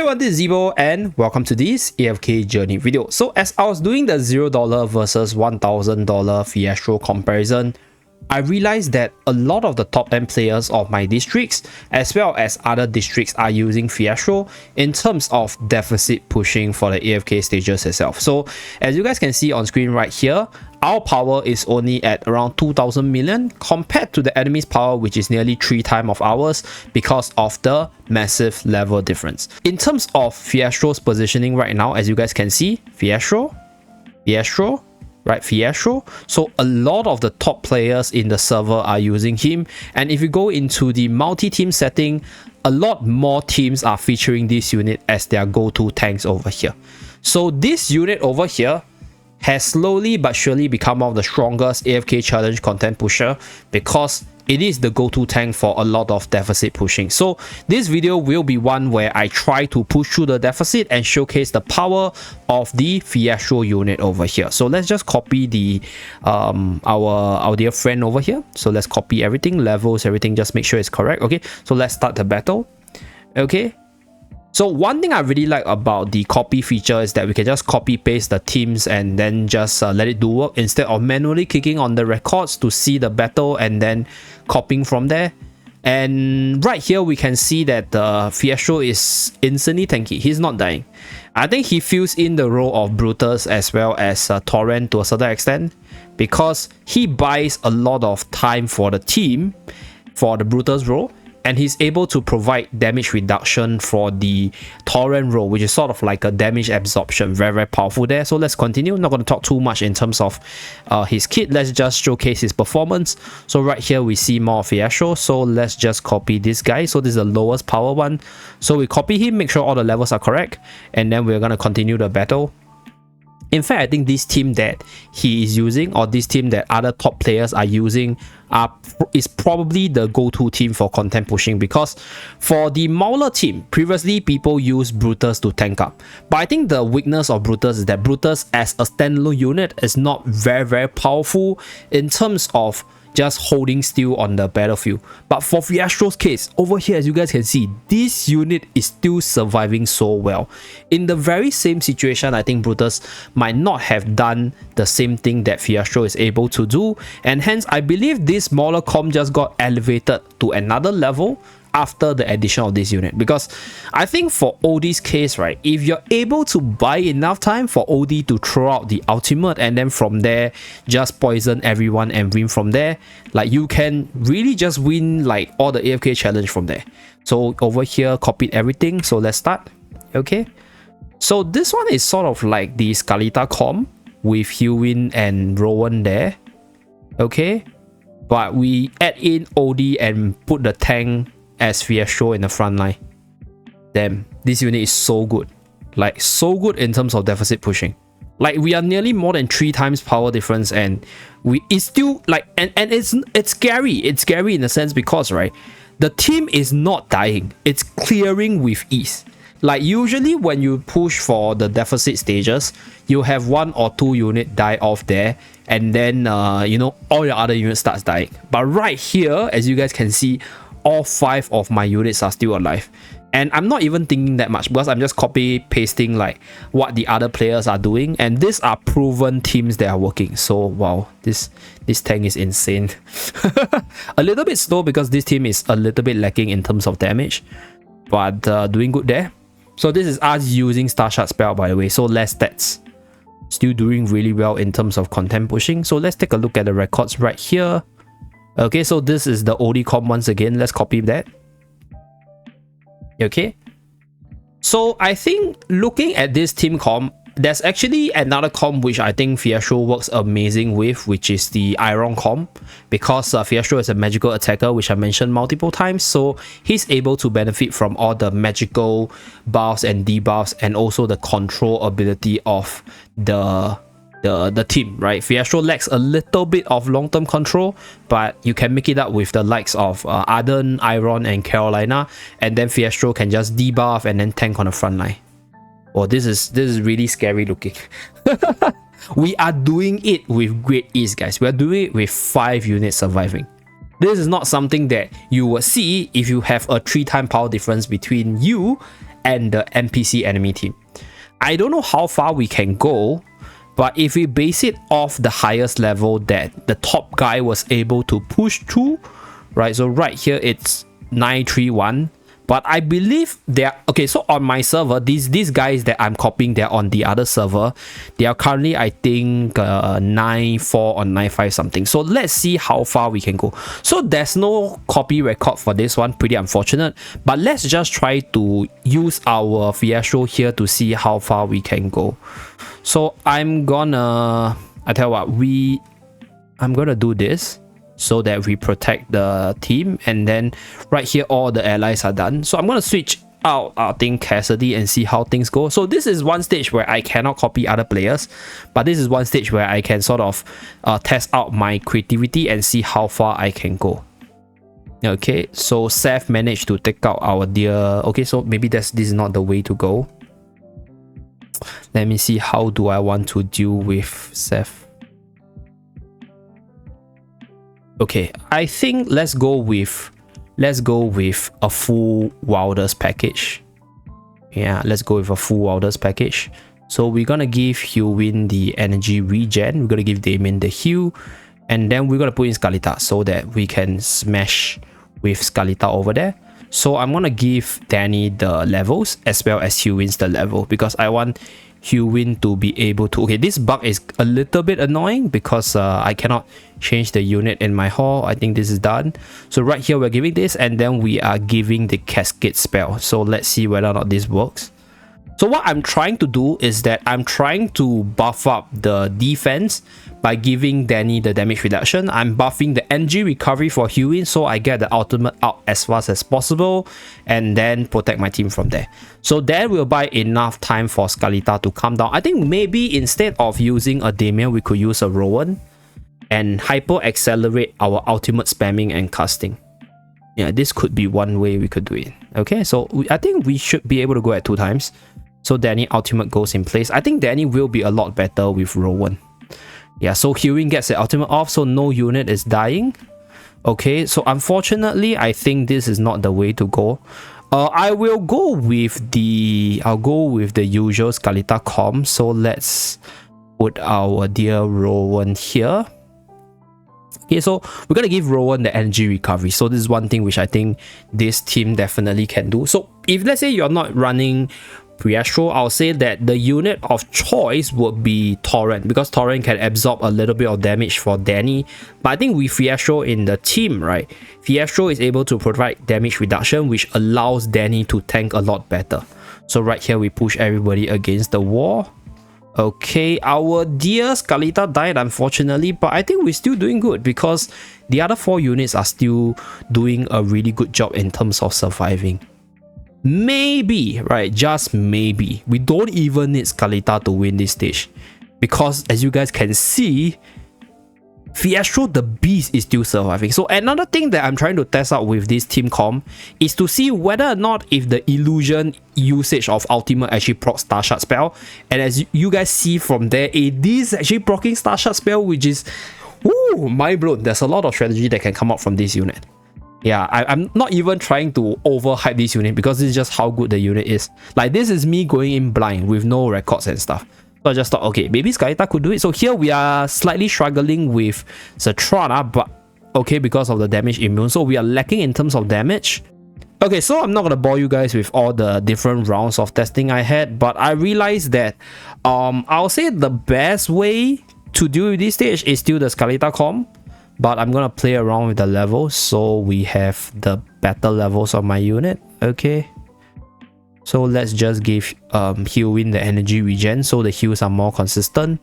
everyone, this is Zeeebo and welcome to this AFK journey video. So as I was doing the $0 versus $1,000 Festro comparison, I realized that a lot of the top 10 players of my districts as well as other districts are using Festro in terms of deficit pushing for the AFK stages itself. So as you guys can see on screen right here, our power is only at around 2000 million compared to the enemy's power, which is nearly 3 times of ours because of the massive level difference. In terms of Festro's positioning right now, as you guys can see, Festro, right, Festro. So a lot of the top players in the server are using him, and if you go into the multi-team setting, a lot more teams are featuring this unit as their go-to tanks over here. So this unit over here has slowly but surely become one of the strongest AFK challenge content pusher because it is the go-to tank for a lot of deficit pushing. So this video will be one where I try to push through the deficit and showcase the power of the Festro unit over here. So let's just copy the our dear friend over here. So let's copy everything, levels, everything, just make sure it's correct. Okay, so let's start the battle. Okay, so one thing I really like about the copy feature is that we can just copy paste the teams and then just let it do work instead of manually clicking on the records to see the battle and then copying from there. And right here we can see that Festro is instantly tanky. He's not dying. I think he fills in the role of Brutus as well as Torrent to a certain extent because he buys a lot of time for the team for the Brutus role, and he's able to provide damage reduction for the Torrent role, which is sort of like a damage absorption. Very powerful there. So let's continue. Not going to talk too much in terms of his kit. Let's just showcase his performance. So right here we see more of Festro. So let's just copy this guy. So this is the lowest power one. So we copy him, make sure all the levels are correct, and then we're going to continue the battle. In fact, I think this team that he is using, or this team that other top players are using, is probably the go-to team for content pushing, because for the Mauler team, previously people used Brutus to tank up. But I think the weakness of Brutus is that Brutus as a standalone unit is not very powerful in terms of just holding still on the battlefield. But for Festro's case, over here as you guys can see, this unit is still surviving so well. In the very same situation, I think Brutus might not have done the same thing that Festro is able to do, and hence I believe this Mauler comp just got elevated to another level after the addition of this unit. Because I think for OD's case, right, if you're able to buy enough time for OD to throw out the ultimate and then from there just poison everyone and win from there, like you can really just win like all the AFK challenge from there. So over here copied everything, so let's start. Okay, so this one is sort of like the Scalita comp with Hewin and Rowan there. Okay, but we add in OD and put the tank as Festro in the front line. Damn, this unit is so good. Like so good in terms of deficit pushing. Like we are nearly more than 3 times power difference, and it's still like, and it's scary. It's scary in a sense because, right, the team is not dying. It's clearing with ease. Like usually when you push for the deficit stages, you have 1 or 2 units die off there, and then you know, all your other units starts dying. But right here, as you guys can see, all 5 of my units are still alive, and I'm not even thinking that much because I'm just copy pasting like what the other players are doing, and these are proven teams that are working. So wow, this tank is insane. A little bit slow because this team is a little bit lacking in terms of damage, but doing good there. So this is us using Star Shard spell, by the way, so less stats, still doing really well in terms of content pushing. So let's take a look at the records right here. Okay, so this is the OD comp once again. Let's copy that. Okay, so I think looking at this team comp, there's actually another comp which I think Festro works amazing with, which is the Iron comp, because Festro is a magical attacker, which I mentioned multiple times, so he's able to benefit from all the magical buffs and debuffs and also the control ability of the team, right? Festro lacks a little bit of long-term control, but you can make it up with the likes of Arden, Iron, and Carolina, and then Festro can just debuff and then tank on the front line. Oh, this is really scary looking. We are doing it with great ease, guys. We are doing it with 5 units surviving. This is not something that you will see if you have a 3-time power difference between you and the NPC enemy team. I don't know how far we can go, but if we base it off the highest level that the top guy was able to push through, right? So right here it's 931. But I believe they're okay. So on my server, these guys that I'm copying, they're on the other server. They are currently, I think, 9.4 or 9.5 something. So let's see how far we can go. So there's no copy record for this one. Pretty unfortunate. But let's just try to use our Festro here to see how far we can go. So I'm gonna, I tell you what, I'm gonna do this, so that we protect the team, and then right here all the allies are done. So I'm going to switch out, I think, Cassidy and see how things go. So this is one stage where I cannot copy other players, but this is one stage where I can sort of test out my creativity and see how far I can go. Okay, so Seth managed to take out our dear. Okay, so maybe this is not the way to go. Let me see, how do I want to deal with Seth? Okay, I think let's go with a full Wilders package. Yeah, let's go with a full Wilders package. So we're gonna give Hewin the energy regen, we're gonna give Damien the heal, and then we're gonna put in Scalita so that we can smash with Scalita over there. So I'm gonna give Danny the levels as well as Hewin's the level, because I want Hewin to be able to. Okay, this bug is a little bit annoying because I cannot change the unit in my hall. I think this is done. So right here we're giving this, and then we are giving the cascade spell. So let's see whether or not this works. So what I'm trying to do is that I'm trying to buff up the defense by giving Danny the damage reduction. I'm buffing the energy recovery for Hewin, so I get the ultimate out as fast as possible, and then protect my team from there. So that will buy enough time for Scalita to come down. I think maybe instead of using a Damien, we could use a Rowan and hyper accelerate our ultimate spamming and casting. Yeah, this could be one way we could do it. Okay, so I think we should be able to go at 2 times. So Danny ultimate goes in place. I think Danny will be a lot better with Rowan. Yeah, so Hewin gets the ultimate off, so no unit is dying. Okay, so unfortunately, I think this is not the way to go. I will go with the usual Scalita comp. So let's put our dear Rowan here. Okay, so we're gonna give Rowan the energy recovery. So this is one thing which I think this team definitely can do. So if let's say you're not running Phraesto, I'll say that the unit of choice would be Torrent, because Torrent can absorb a little bit of damage for Danny. But I think with Phraesto in the team, right, Phraesto is able to provide damage reduction, which allows Danny to tank a lot better. So right here we push everybody against the wall. Okay, our dear Scalita died unfortunately, but I think we're still doing good because the other 4 units are still doing a really good job in terms of surviving. Maybe, right, just maybe, we don't even need Scalita to win this stage, because as you guys can see, Phraesto the beast is still surviving. So another thing that I'm trying to test out with this team comp is to see whether or not if the illusion usage of ultimate actually procs Starshot spell. And as you guys see from there, it is actually proccing Starshot spell, which is mind blown. There's a lot of strategy that can come out from this unit. Yeah, I'm not even trying to overhype this unit, because this is just how good the unit is. Like, this is me going in blind with no records and stuff. So I just thought, okay, maybe Scalita could do it. So here we are slightly struggling with Cetrana, but okay, because of the damage immune. So we are lacking in terms of damage. Okay, so I'm not going to bore you guys with all the different rounds of testing I had, but I realized that I'll say the best way to deal with this stage is still the Scalita comp. But I'm gonna play around with the levels, so we have the better levels of my unit. Okay, so let's just give Hewin the energy regen, so the heals are more consistent.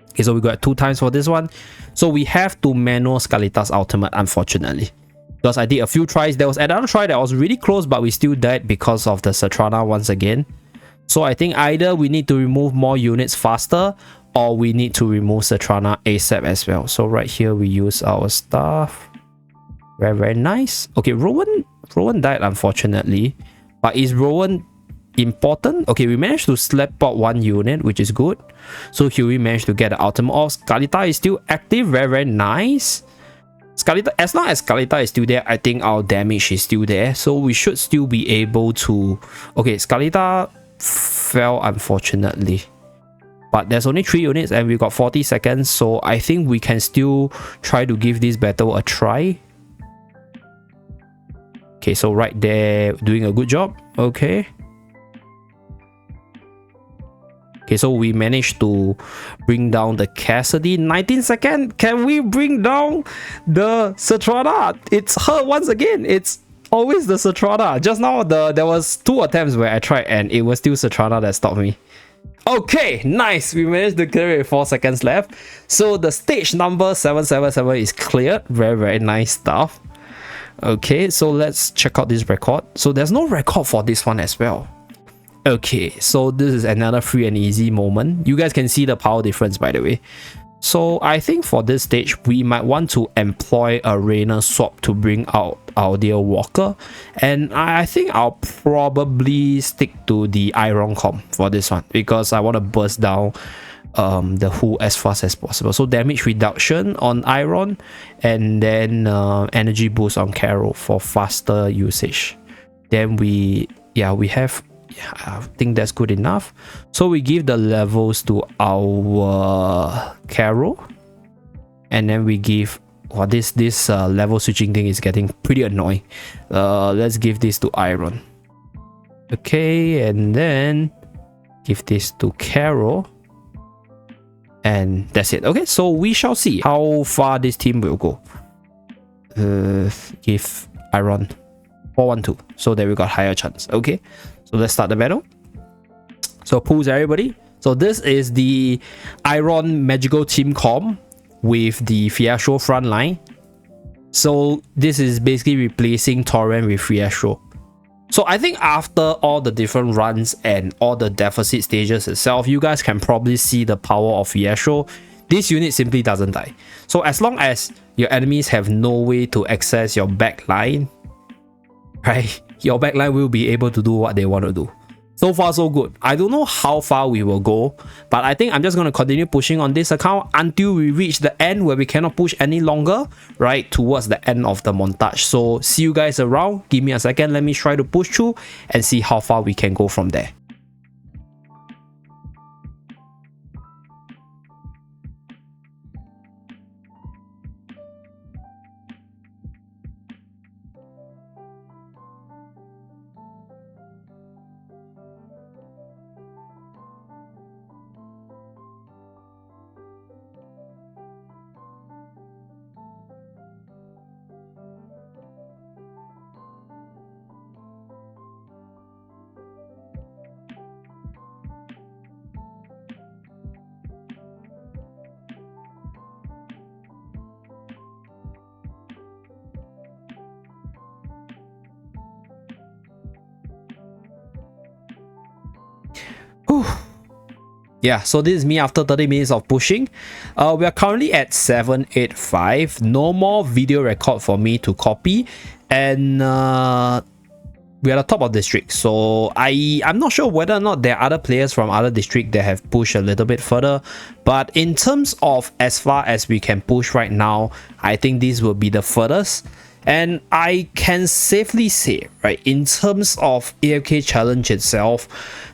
Okay, so we got 2 times for this one. So we have to manual Scalita's ultimate, unfortunately, because I did a few tries. There was another try that was really close, but we still died because of the Cetrana once again. So I think either we need to remove more units faster, or we need to remove Cetrana ASAP as well. So right here we use our stuff. Very, very nice. Okay, Rowan died unfortunately, but is Rowan important? Okay, we managed to slap out 1 unit, which is good. So here we managed to get the ultimate off. Scalita is still active. Very, very nice. Skalita, as long as Skalita is still there, I think our damage is still there. So we should still be able to... Okay, Skalita fell unfortunately. But there's only 3 units and we got 40 seconds. So I think we can still try to give this battle a try. Okay, so right there, doing a good job. Okay. Okay, so we managed to bring down the Cassidy. 19 seconds. Can we bring down the Satrada? It's her once again. It's always the Satrada. Just now, there was 2 attempts where I tried and it was still Satrada that stopped me. Okay, nice. We managed to clear it with 4 seconds left. So the stage number 777 is cleared. Very, very nice stuff. Okay, so let's check out this record. So there's no record for this one as well. Okay, so this is another free and easy moment. You guys can see the power difference, by the way. So I think for this stage, we might want to employ a Rainer swap to bring out our dear Walker. And I think I'll probably stick to the Iron comp for this one, because I want to burst down the Who as fast as possible. So damage reduction on Iron, and then energy boost on Carol for faster usage. Then we have... Yeah, I think that's good enough. So we give the levels to our Carol, and then we give... Well, this level switching thing is getting pretty annoying. Let's give this to Iron. Okay, and then give this to Carol, and that's it. Okay, so we shall see how far this team will go. Give Iron 412, so that we got higher chance. Okay, so let's start the battle. So pulls everybody. So this is the Iron Magical Team comp with the Phraesto front line. So this is basically replacing Torrent with Phraesto. So I think after all the different runs and all the deficit stages itself, you guys can probably see the power of Phraesto. This unit simply doesn't die. So as long as your enemies have no way to access your back line, right, your backline will be able to do what they want to do. So far so good. I don't know how far we will go, but I think I'm just going to continue pushing on this account until we reach the end where we cannot push any longer, right, towards the end of the montage. So see you guys around. Give me a second. Let me try to push through and see how far we can go from there. Yeah, so this is me after 30 minutes of pushing. We are currently at 785. No more video record for me to copy, and we are the top of district. So I'm not sure whether or not there are other players from other district that have pushed a little bit further, but in terms of as far as we can push right now, I think this will be the furthest. And I can safely say, right, in terms of AFK challenge itself,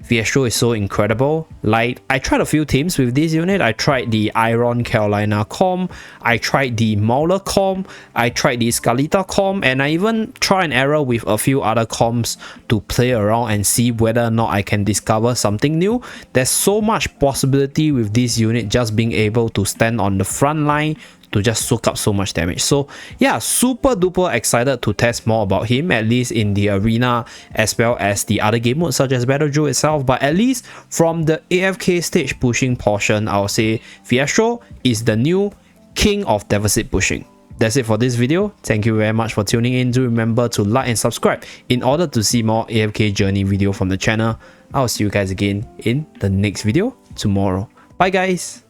Festro is so incredible. Like, I tried a few teams with this unit. I tried the Iron Carolina comp, I tried the Mauler comp, I tried the Skalita comp, and I even try and error with a few other comps to play around and see whether or not I can discover something new. There's so much possibility with this unit just being able to stand on the front line to just soak up so much damage. So yeah, super duper excited to test more about him, at least in the arena as well as the other game modes such as Battle Drill itself. But at least from the AFK stage pushing portion, I'll say Festro is the new king of deficit pushing. That's it for this video. Thank you very much for tuning in. Do remember to like and subscribe in order to see more AFK journey video from the channel. I'll see you guys again in the next video tomorrow. Bye guys.